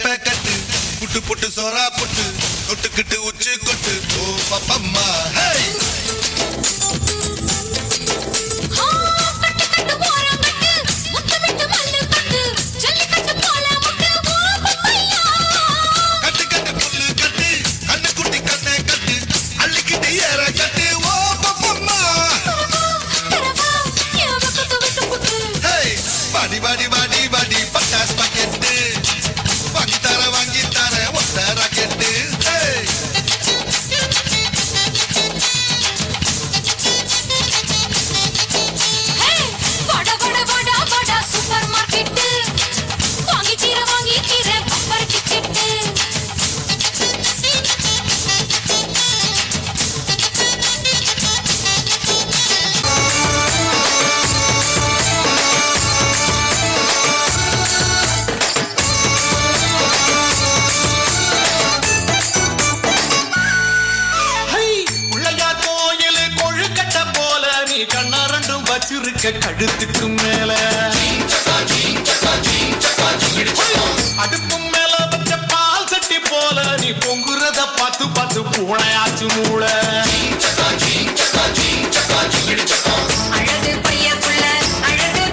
அடுப்ப கட்டு புட்டு புட்டு சோறா புட்டு தொட்டுக்கிட்டு உச்சு கொட்டு ஓ பப்பம்மா ஹே Badi badi badi patas pakete wangi tara wata rakete hey hey bada supermarket wangi tira bumper ticket கழுத்துக்கு மேல அடுப்பு மேல வச்ச பால் சட்டி போல நீ பொங்குறத பார்த்து பார்த்து பூனையாச்சு மூள அழகு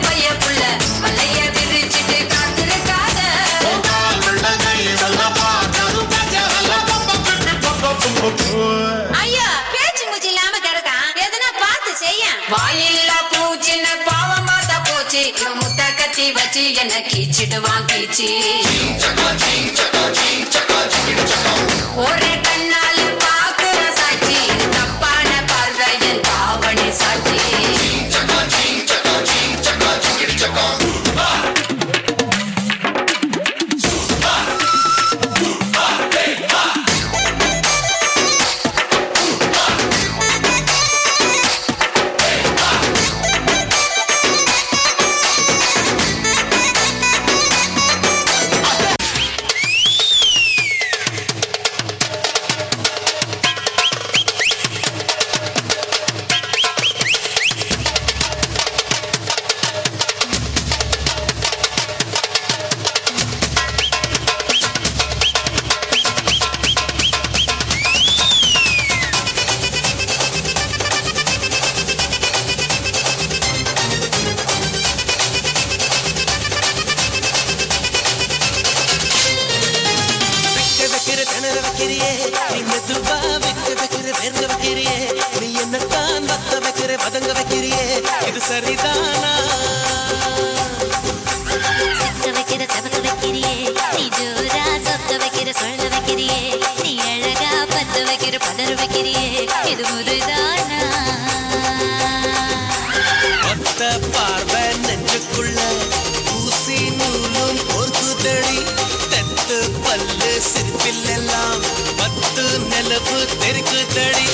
பைய புள்ள மலைய விரிச்சிட்டு காத்திருக்காத ஐயா பேச்சு மூச்சு இல்லாம கிடக்கான் எதனா பார்த்து செய்ய வாயில்லா பூச்சின்னு பாவம் பார்த்தா போச்சு இவன் முட்டை கத்தி வச்சு என்ன கீச்சிடுவான் கீச்சி ஒரே கண்ணால பாக்குற சாட்சி தப்பான பார்வையன் பாவனை சாட்சி இது சரிதானா சிக்க வைக்கிற சபக்க வைக்கிறியே நீ ஜோரா சொக்க வைக்கிற சொல்ல வைக்கிறியே நீ அழகா பத்து வைக்கிற பதற வைக்கிறியே இது முருதானா ஒத்த பார்வை நெஞ்சுக்குள்ள ஊசி நூலும் பொறுக்குதடி தெத்து பல்லு சிரிப்பில் எல்லாம் பத்து நிலவு தெரிக்குதடி